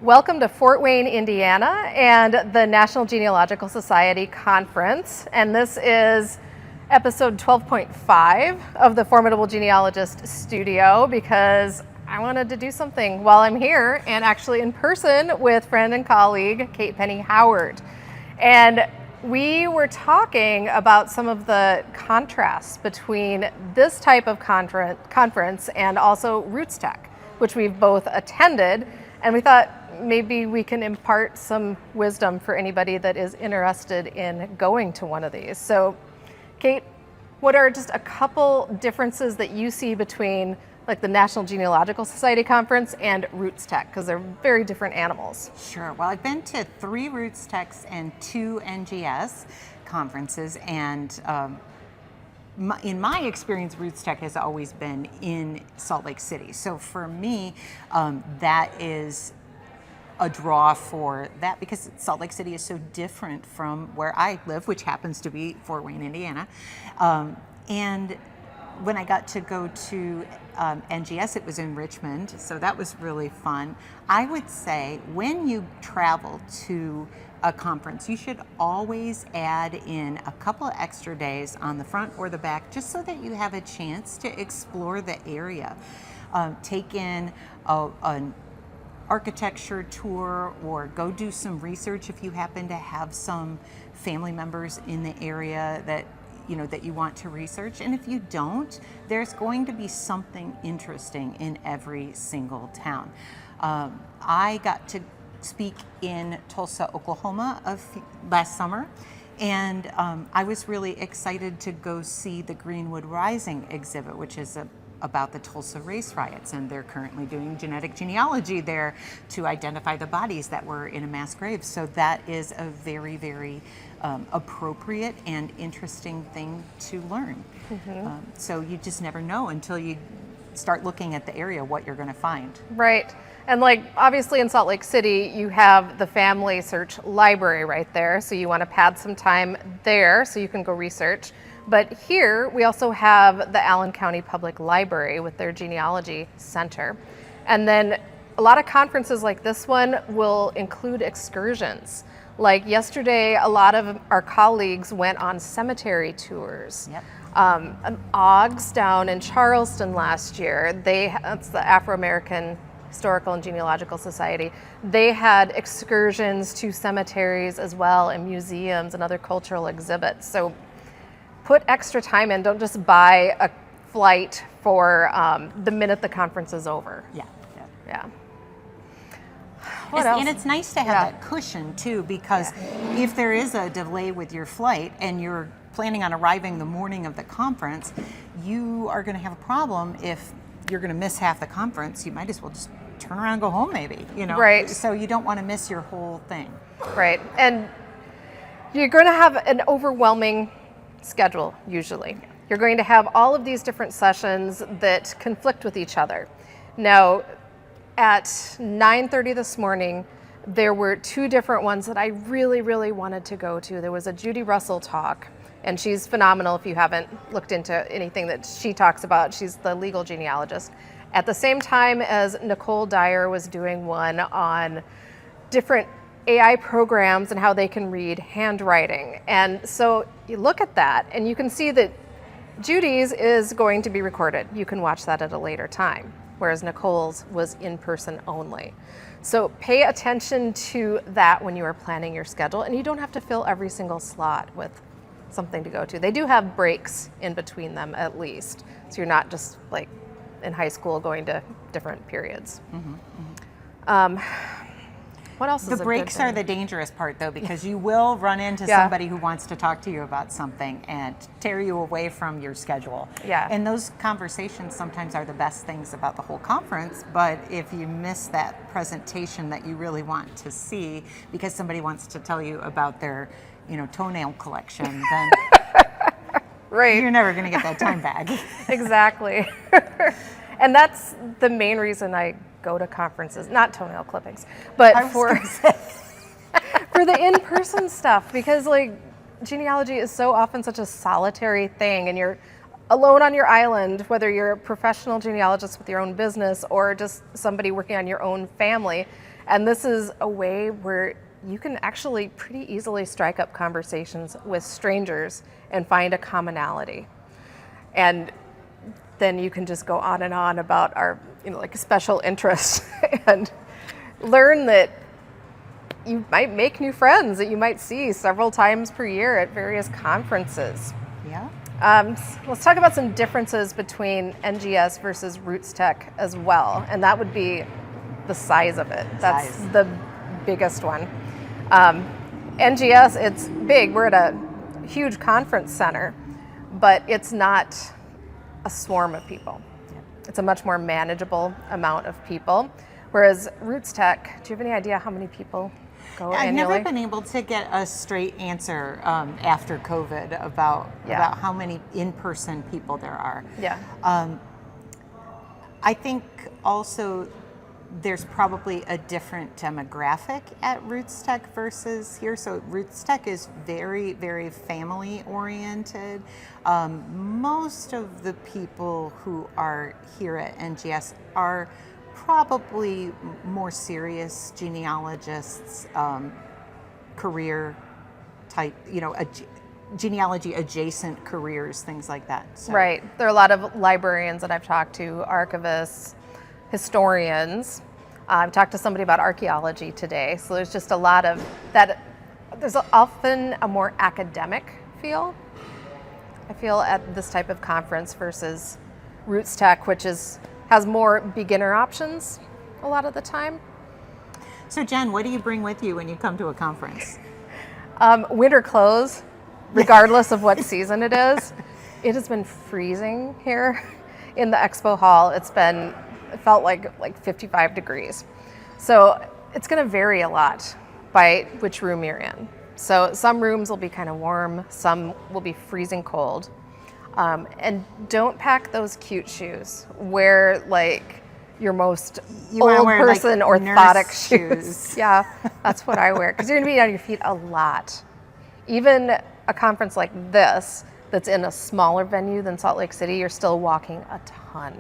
Welcome to Fort Wayne, Indiana, and the National Genealogical Society Conference. And this is episode 12.5 of the Formidable Genealogist Studio because I wanted to do something while I'm here and actually in person with friend and colleague Kate Penney Howard. And we were talking about some of the contrasts between this type of conference and also RootsTech, which we've both attended. And we thought maybe we can impart some wisdom for anybody that is interested in going to one of these. So, Kate, what are just a couple differences that you see between like the National Genealogical Society Conference and RootsTech, because they're very different animals? Sure. Well, I've been to 3 RootsTechs and 2 NGS conferences, and in my experience, RootsTech has always been in Salt Lake City. So for me, that is a draw for that because Salt Lake City is so different from where I live, which happens to be Fort Wayne, Indiana. And when I got to go to NGS, it was in Richmond, so that was really fun. I would say when you travel to a conference, you should always add in a couple of extra days on the front or the back, just so that you have a chance to explore the area. Take in an architecture tour or go do some research if you happen to have some family members in the area that you want to research. And if you don't, there's going to be something interesting in every single town. I got to speak in Tulsa, Oklahoma last summer, and I was really excited to go see the Greenwood Rising exhibit, which is about the Tulsa race riots, and they're currently doing genetic genealogy there to identify the bodies that were in a mass grave. So that is a very, very appropriate and interesting thing to learn. Mm-hmm. So you just never know until you start looking at the area what you're going to find. Right. And like obviously in Salt Lake City, you have the Family Search Library right there. So you want to pad some time there so you can go research. But here we also have the Allen County Public Library with their Genealogy Center. And then a lot of conferences like this one will include excursions. Like yesterday, a lot of our colleagues went on cemetery tours. Yep. OGS down in Charleston last year, that's the Afro-American Historical and Genealogical Society. They had excursions to cemeteries as well, and museums and other cultural exhibits. So put extra time in. Don't just buy a flight for the minute the conference is over. Yeah. What else? And it's nice to have that cushion too, because if there is a delay with your flight and you're planning on arriving the morning of the conference, you are going to have a problem if you're going to miss half the conference. You might as well just turn around and go home maybe, Right. So you don't want to miss your whole thing. Right. And you're going to have an overwhelming schedule usually. You're going to have all of these different sessions that conflict with each other. Now, at 9:30 this morning, there were 2 different ones that I really, really wanted to go to. There was a Judy Russell talk, and she's phenomenal if you haven't looked into anything that she talks about. She's the legal genealogist. At the same time as Nicole Dyer was doing one on different AI programs and how they can read handwriting. And so you look at that and you can see that Judy's is going to be recorded. You can watch that at a later time, whereas Nicole's was in person only. So pay attention to that when you are planning your schedule, and you don't have to fill every single slot with something to go to. They do have breaks in between them at least, so you're not just like in high school going to different periods. Mm-hmm, mm-hmm. What else is the breaks are the dangerous part though, because you will run into somebody who wants to talk to you about something and tear you away from your schedule. Yeah. And those conversations sometimes are the best things about the whole conference, but if you miss that presentation that you really want to see because somebody wants to tell you about their, toenail collection, then right. You're never going to get that time back. Exactly. And that's the main reason I go to conferences, not toenail clippings, but for the in-person stuff, because like genealogy is so often such a solitary thing, and you're alone on your island, whether you're a professional genealogist with your own business or just somebody working on your own family. And this is a way where you can actually pretty easily strike up conversations with strangers and find a commonality. And then you can just go on and on about our, like special interests and learn that you might make new friends that you might see several times per year at various conferences. Yeah. Let's talk about some differences between NGS versus RootsTech as well, and that would be the size of it. That's the biggest one. NGS, it's big. We're at a huge conference center, but it's not a swarm of people. It's a much more manageable amount of people. Whereas RootsTech, do you have any idea how many people go annually? I've never been able to get a straight answer after COVID about how many in-person people there are. Yeah. I think also there's probably a different demographic at RootsTech versus here. So RootsTech is very, very family oriented. Most of the people who are here at NGS are probably more serious genealogists, career type, genealogy adjacent careers, things like that. So. Right. There are a lot of librarians that I've talked to, archivists, historians. I've talked to somebody about archaeology today. So there's just a lot of that. There's often a more academic feel, I feel, at this type of conference versus RootsTech, which has more beginner options a lot of the time. So Jen, what do you bring with you when you come to a conference? Winter clothes, regardless of what season it is. It has been freezing here in the expo hall. It felt like 55 degrees. So it's going to vary a lot by which room you're in. So some rooms will be kind of warm, some will be freezing cold. And don't pack those cute shoes. Wear like your most old person like orthotic shoes. Yeah, that's what I wear, because you're going to be on your feet a lot. Even a conference like this, that's in a smaller venue than Salt Lake City, you're still walking a ton.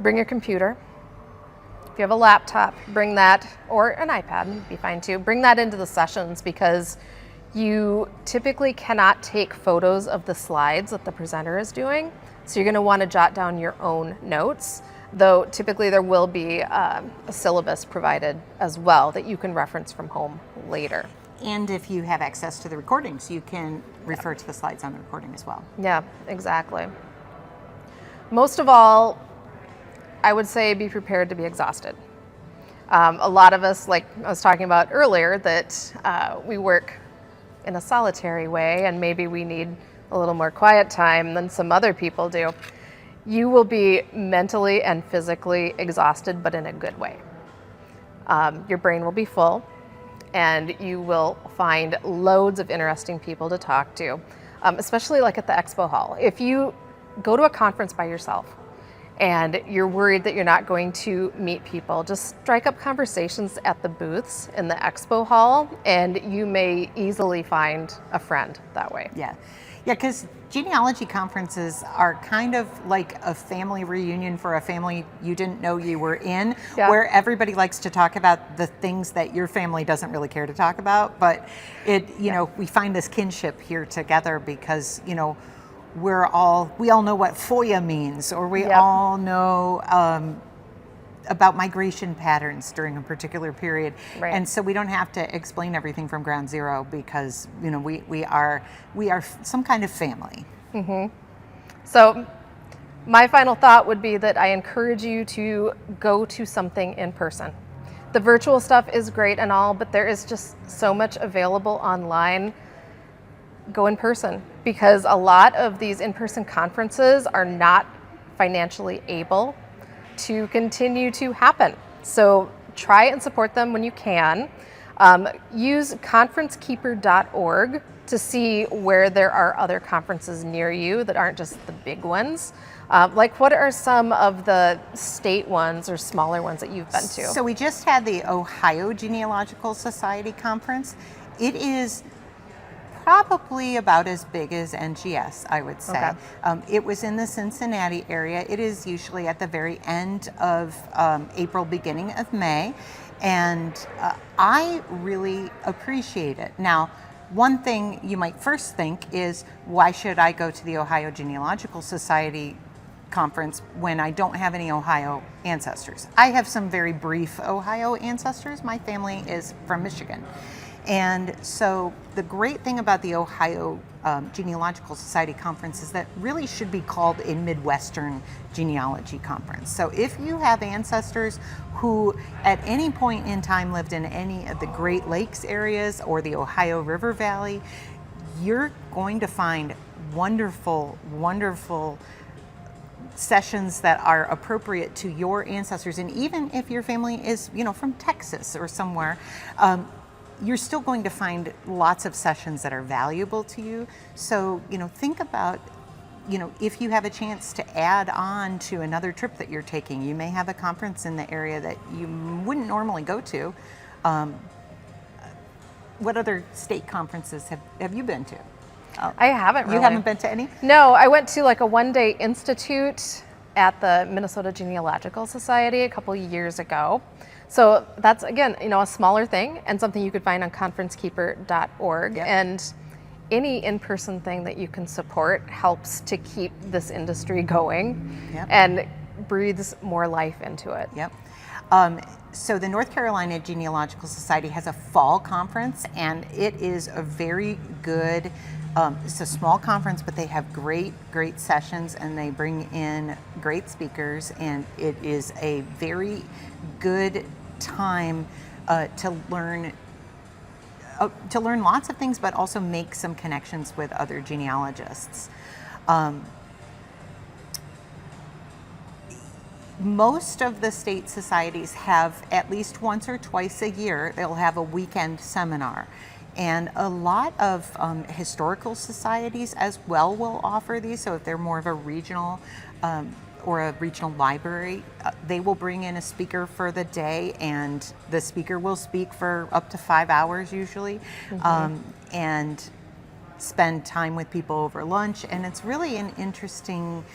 Bring your computer. If you have a laptop, bring that, or an iPad would be fine too. Bring that into the sessions, because you typically cannot take photos of the slides that the presenter is doing. So you're going to want to jot down your own notes, though typically there will be a syllabus provided as well that you can reference from home later. And if you have access to the recordings, you can refer to the slides on the recording as well. Yeah, exactly. Most of all, I would say be prepared to be exhausted. A lot of us, like I was talking about earlier, that we work in a solitary way and maybe we need a little more quiet time than some other people do. You will be mentally and physically exhausted, but in a good way. Your brain will be full, and you will find loads of interesting people to talk to, especially like at the expo hall. If you go to a conference by yourself and you're worried that you're not going to meet people, just strike up conversations at the booths in the expo hall, and you may easily find a friend that way. Yeah, because genealogy conferences are kind of like a family reunion for a family you didn't know you were in, where everybody likes to talk about the things that your family doesn't really care to talk about, but we find this kinship here together because, we all know what FOIA means, or we all know about migration patterns during a particular period. Right. And so we don't have to explain everything from ground zero, because we are some kind of family. Mm-hmm. So my final thought would be that I encourage you to go to something in person. The virtual stuff is great and all, but there is just so much available online. Go in person, because a lot of these in-person conferences are not financially able to continue to happen. So try and support them when you can. Use conferencekeeper.org to see where there are other conferences near you that aren't just the big ones. Like, what are some of the state ones or smaller ones that you've been to? So we just had the Ohio Genealogical Society Conference. It is probably about as big as NGS, I would say. Okay. It was in the Cincinnati area. It is usually at the very end of April, beginning of May, and I really appreciate it. Now, one thing you might first think is, why should I go to the Ohio Genealogical Society Conference when I don't have any Ohio ancestors? I have some very brief Ohio ancestors. My family is from Michigan. And so the great thing about the Ohio Genealogical Society Conference is that really should be called a Midwestern Genealogy Conference. So if you have ancestors who at any point in time lived in any of the Great Lakes areas or the Ohio River Valley, you're going to find wonderful, wonderful sessions that are appropriate to your ancestors. And even if your family is, from Texas or somewhere, you're still going to find lots of sessions that are valuable to you. So, think about, if you have a chance to add on to another trip that you're taking. You may have a conference in the area that you wouldn't normally go to. What other state conferences have you been to? I haven't really. You haven't been to any? No, I went to like a one-day institute at the Minnesota Genealogical Society a couple years ago. So that's, again, a smaller thing and something you could find on conferencekeeper.org. Yep. And any in-person thing that you can support helps to keep this industry going. Yep. And breathes more life into it. Yep. So the North Carolina Genealogical Society has a fall conference, and it is a very good, it's a small conference, but they have great sessions, and they bring in great speakers, and it is a very good time to learn lots of things, but also make some connections with other genealogists. Most of the state societies have at least once or twice a year, they'll have a weekend seminar. And a lot of historical societies as well will offer these. So if they're more of a regional or a regional library, they will bring in a speaker for the day, and the speaker will speak for up to 5 hours usually, and spend time with people over lunch. And it's really an interesting,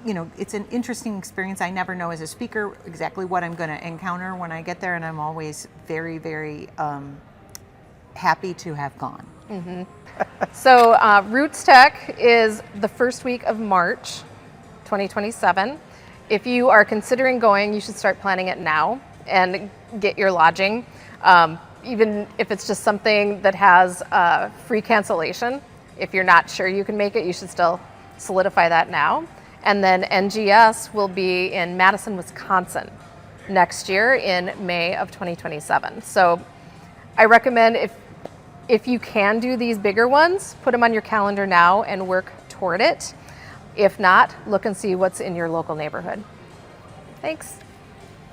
it's an interesting experience. I never know as a speaker exactly what I'm going to encounter when I get there, and I'm always very, very happy to have gone. So RootsTech is the first week of March 2027. If you are considering going, you should start planning it now and get your lodging. Even if it's just something that has free cancellation, if you're not sure you can make it, you should still solidify that now. And then NGS will be in Madison, Wisconsin next year in May of 2027. So I recommend, if you can do these bigger ones, put them on your calendar now and work toward it. If not, look and see what's in your local neighborhood. Thanks.